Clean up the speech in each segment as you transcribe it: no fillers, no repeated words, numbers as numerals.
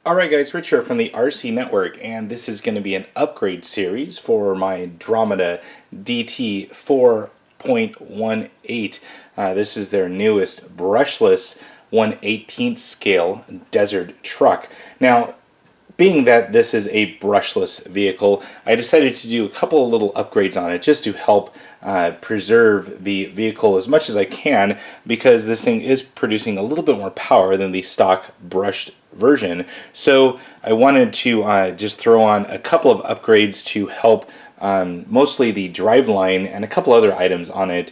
Alright guys, Rich here from the RC Network, and this is going to be an upgrade series for my Dromida DT 4.18. This is their newest brushless 1/18th scale desert truck. Now, being that this is a brushless vehicle, I decided to do a couple of little upgrades on it just to help preserve the vehicle as much as I can, because this thing is producing a little bit more power than the stock brushed version. So I wanted to just throw on a couple of upgrades to help mostly the driveline and a couple other items on it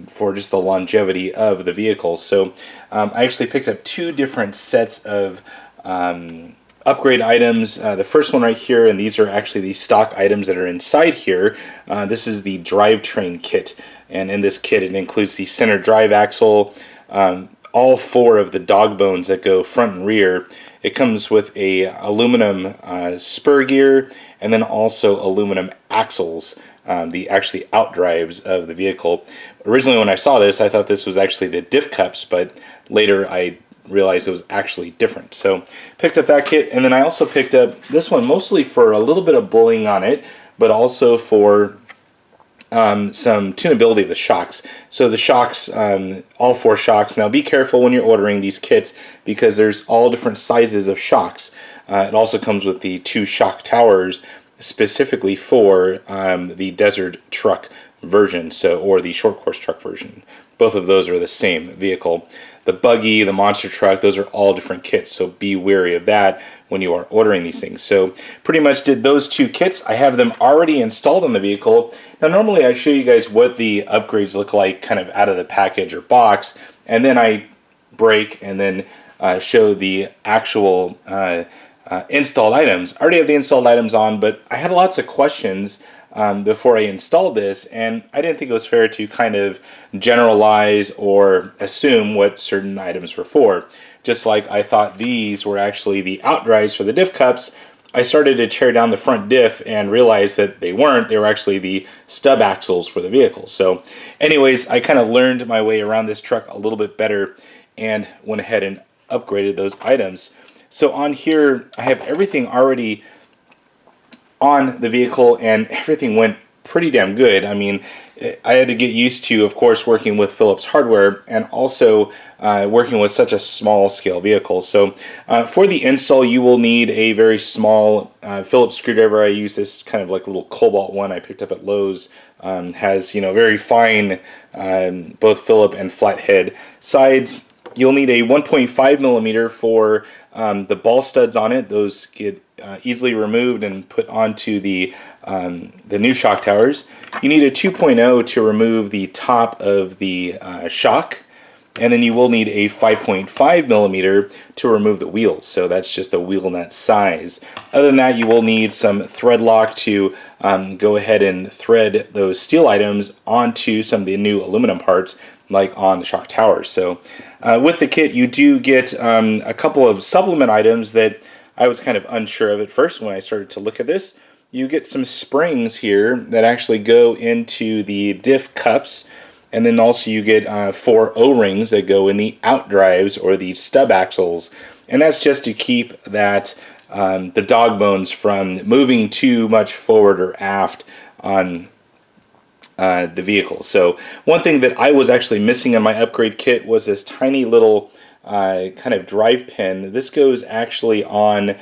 for just the longevity of the vehicle. So I actually picked up two different sets of upgrade items. The first one right here, and these are actually the stock items that are inside here. This is the Drivetrain Kit, and in this kit it includes the center drive axle, all four of the Dogbones that go front and rear. It comes with a aluminum spur gear, and then also aluminum axles, the actually outdrives of the vehicle. Originally when I saw this, I thought this was actually the diff cups, but later I realized it was actually different. So picked up that kit, and then I also picked up this one mostly for a little bit of bling on it, but also for some tunability of the shocks. So the shocks, all four shocks. Now be careful when you're ordering these kits, because there's all different sizes of shocks. It also comes with the two shock towers specifically for the desert truck version, or the short course truck version. Both of those are the same vehicle. The buggy, the monster truck, those are all different kits, so be wary of that when you are ordering these things. So pretty much did those two kits. I have them already installed on the vehicle. Now normally I show you guys what the upgrades look like kind of out of the package or box, and then I break and then show the actual installed items. I already have the installed items on, but I had lots of questions before I installed this, and I didn't think it was fair to kind of generalize or assume what certain items were for. Just like I thought these were actually the outdrives for the diff cups, I started to tear down the front diff and realized that they weren't. They were actually the stub axles for the vehicle. So anyways, I kind of learned my way around this truck a little bit better and went ahead and upgraded those items. So on here, I have everything already on the vehicle, and everything went pretty damn good. I mean, I had to get used to, of course, working with Phillips hardware, and also working with such a small scale vehicle. So for the install, you will need a very small Phillips screwdriver. I use this kind of like a little cobalt one I picked up at Lowe's. Has, very fine both Phillip and flathead sides. You'll need a 1.5 millimeter for the ball studs on it. Those get easily removed and put onto the new shock towers. You need a 2.0 to remove the top of the shock, and then you will need a 5.5 millimeter to remove the wheels. So that's just a wheel nut size. Other than that, you will need some thread lock to go ahead and thread those steel items onto some of the new aluminum parts, like on the shock towers. So with the kit, you do get a couple of supplement items that I was kind of unsure of at first when I started to look at this. You get some springs here that actually go into the diff cups, and then also you get 4 O-rings that go in the outdrives or the stub axles, and that's just to keep that the dog bones from moving too much forward or aft on the vehicle. So one thing that I was actually missing in my upgrade kit was this tiny little kind of drive pin. This goes actually on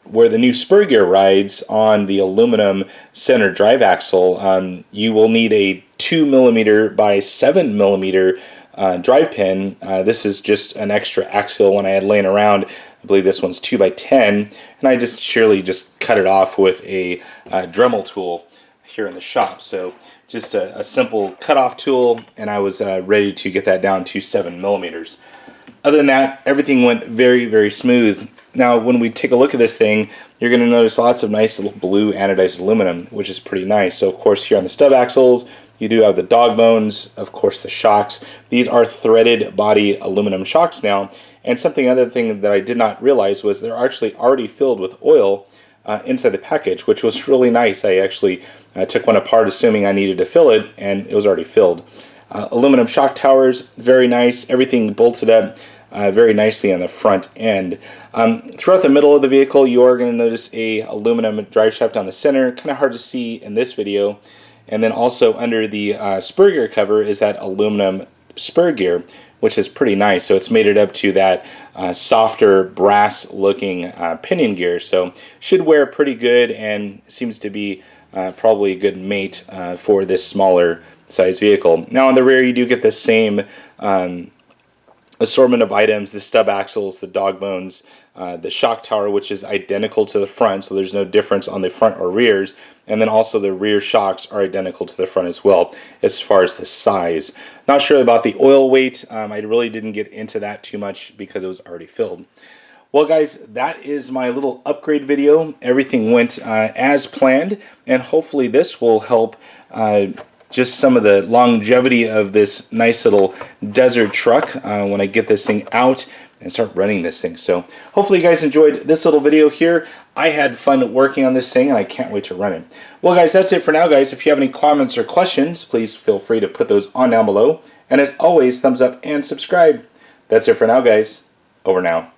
where the new Spur gear rides on the aluminum center drive axle. You will need a 2 millimeter by 7 millimeter drive pin. This is just an extra axial one I had laying around. I believe this one's 2 by 10, and I just surely just cut it off with a Dremel tool here in the shop. So just a simple cutoff tool, and I was ready to get that down to 7 millimeters. Other than that, everything went very, very smooth. Now, when we take a look at this thing, you're going to notice lots of nice little blue anodized aluminum, which is pretty nice. So, of course, here on the stub axles, you do have the dog bones, of course, the shocks. These are threaded body aluminum shocks now. And other thing that I did not realize was they're actually already filled with oil inside the package, which was really nice. I actually took one apart assuming I needed to fill it, and it was already filled. Aluminum shock towers, very nice. Everything bolted up very nicely on the front end. Throughout the middle of the vehicle, you are going to notice a aluminum drive shaft on the center, kind of hard to see in this video. And then also under the spur gear cover is that aluminum spur gear, which is pretty nice. So it's made it up to that softer brass looking pinion gear. So should wear pretty good and seems to be probably a good mate for this smaller size vehicle. Now on the rear you do get the same assortment of items, the stub axles, the Dogbones, the shock tower, which is identical to the front, so there's no difference on the front or rears, and then also the rear shocks are identical to the front as well as far as the size. Not sure about the oil weight. I really didn't get into that too much because it was already filled. Well guys, that is my little upgrade video. Everything went as planned, and hopefully this will help just some of the longevity of this nice little desert truck when I get this thing out and start running this thing. So hopefully you guys enjoyed this little video here. I had fun working on this thing and I can't wait to run it. Well guys, that's it for now guys. If you have any comments or questions, please feel free to put those on down below. And as always, thumbs up and subscribe. That's it for now guys. Over now.